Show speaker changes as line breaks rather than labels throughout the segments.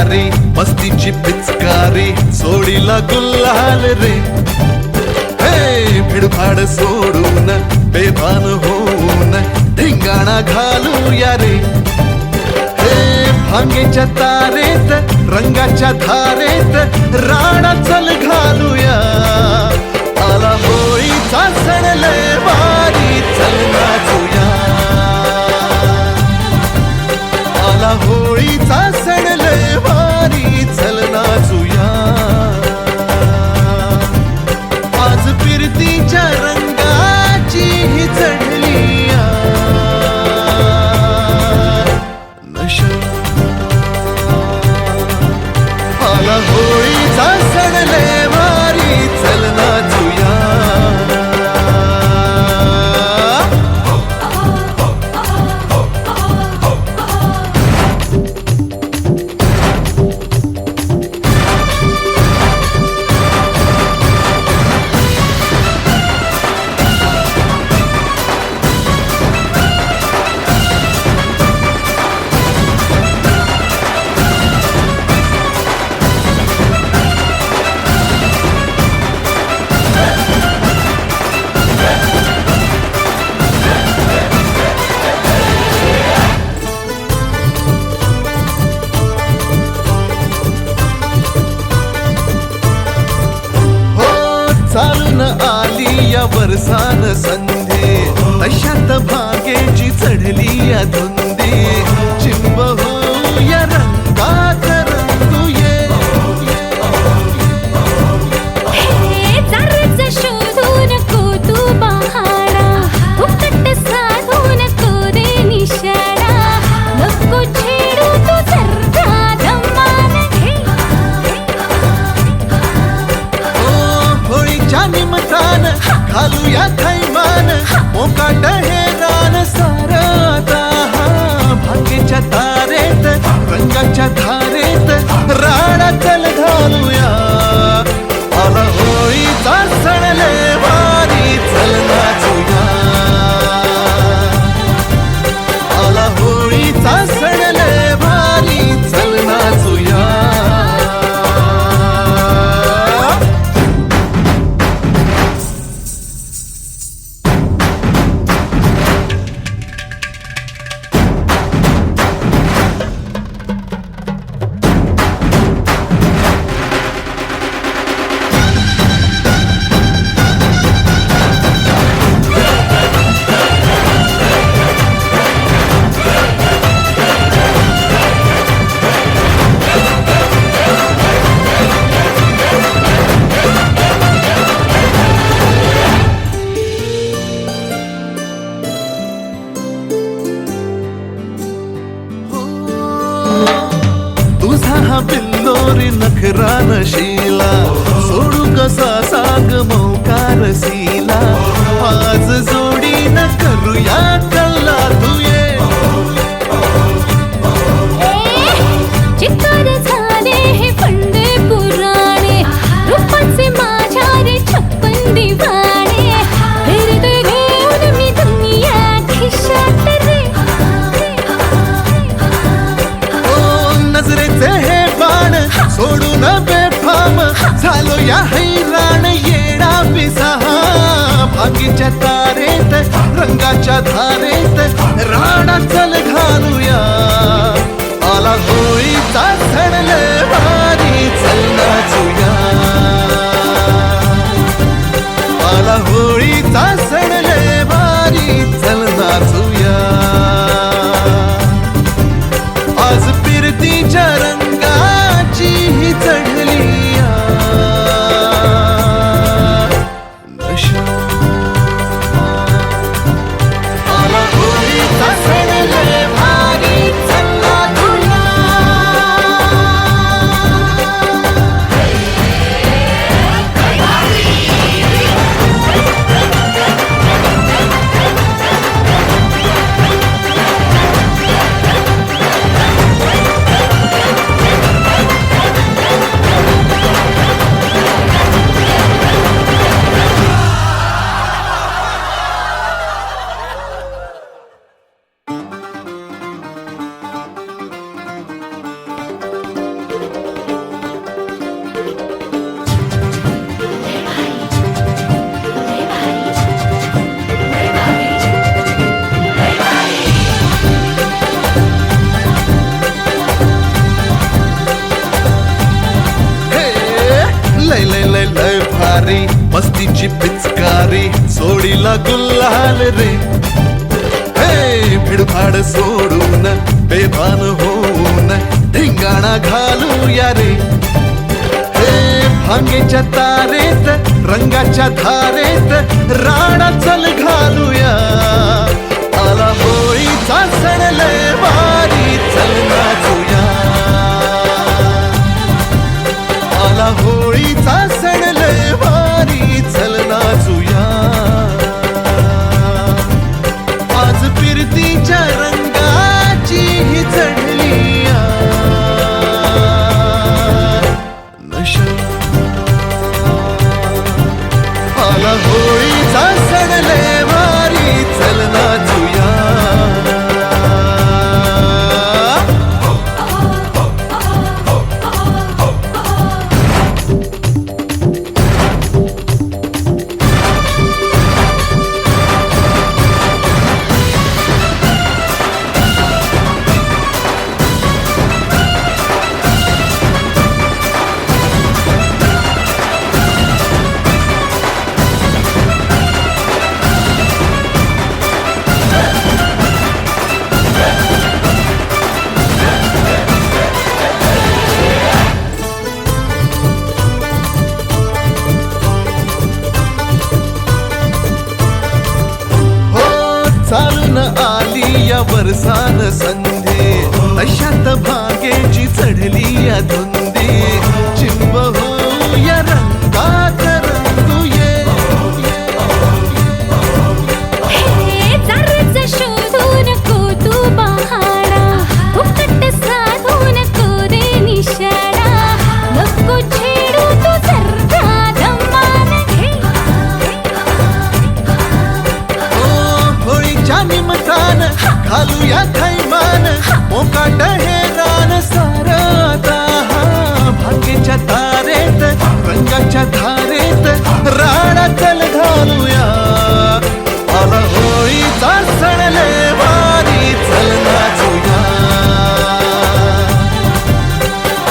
भिकारी मस्तीची पिचकारी सोडीला गुल्हाल रे. हे भिडभाड सोडून बेभान होऊन धिंगाणा घालूया रे. हे भांगेच्या तारेत रंगाच्या धारेत राणा चल घालूया. आला होळीचा सण लय भारी चल नाचूया. आला होळीचा सण लय भारी चल नाचूया. आज फिरतीच्या रंगाची ही चढली नशा. आला होळीचा सण लय भारी चल नाचूया. चालून आली या वर्षान संधी तशात भाग्याची चढली या धुंदी. चिंब हो या रंगात रंगूये.
शोधू नको तू बहारा फुकट साधू नको रे निशाणा. नको छेडू तू सरदा धमाल घे.
होळीच्या निमतान घालूया थैमान मोकाट हे रान सारता. भांगेच्या तारेत रंगाच्या धारेत राणा चल घालूया. आला होळीचा सण लय भारी चल नाचूया. आला होळीचा सण लय भारी चल नाचूया. तुझा हा बिल्लोरी नखरा नशीला सोडू कसा सांग मोकार सीला. आज जोडी न करूया कल्ला तुये.
चित्तर झाले हे फंडे पुराणे रूपाचे माझ्या रे छप्पन दिवाणे. फिरते घेऊन मी दुनिया खिशात रे.
नजरेचे हे बाण सोडून बेफाम झालो या हैराण येडा पिसा. भांगीच्या तारेत रंगाच्या धारेत राणा चल घालूया. आला होळीचा सण लय भारी चल नाचूया. आला होळीचा सण लय भारी चल नाचूया. आज फिरतीच्या रंगाची ही चढली नशा. आला होळीचा सण लय भारी चल नाचूया. वारी सोडीला गुल्हाल रे. हे भिडभाड सोडून बेभान होऊन धिंगाणा घालूया रे. हे भांगेच्या तारेत रंगाच्या धारेत राणा चल घालूया. आला होळीचा सण लय भारी चल नाचूया. आला होळीचा सण लय भारी चल नाचूया. आज फिरतीच्या रंगाची ही चढली नशा. आला होळीचा सण लय भारी चल नाचूया. चालून आली या वर्षान संधी तशात भागेची चढली या धुंदी. चिंब होऊया रंगात रंगूये.
हे चारच शोधू नको तू बहारा, फुकट साधू नको रे निशाणा. नको छेडू तू सर्दा दमान घे.
होळीच्या निमतान घालूया थैमान मोकाट हे रान सार आता. भांगेच्या तारेत रंगाच्या धारेत राणा चल घालूया. आला होळीचा सण लय भारी चल नाचूया.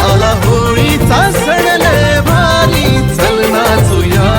आला होळीचा सण लय भारी चल नाचूया.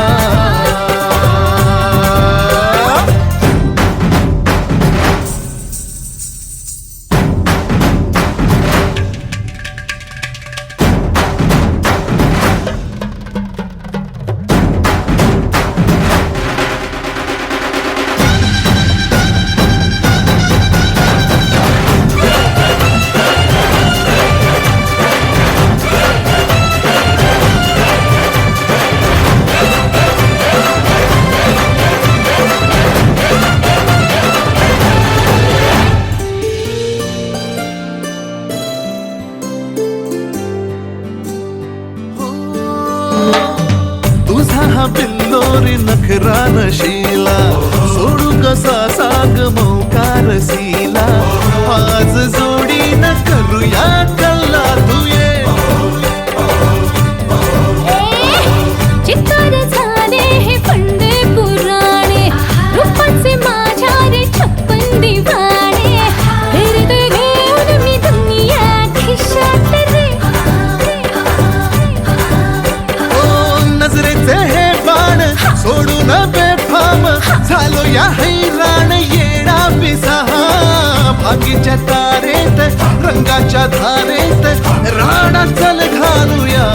तुझा हा बिल्लोरी नखरा नशीला सोडू कसा साग मौकार सीला. आज जोडीनं करूया कल्ला तुये.
चित्कार झाले हे फंडे पुराणे, रूपाचे माझ्या रे छप्पन दिवाणे. फिरते घेऊन मी दुनिया खिशात रे.
नजरेचे हे बाण सोडून बेफाम झालो या हैराण येडा पिसा. भांगीच्या तारेत रंगाच्या धारेत राणा चल घालूया.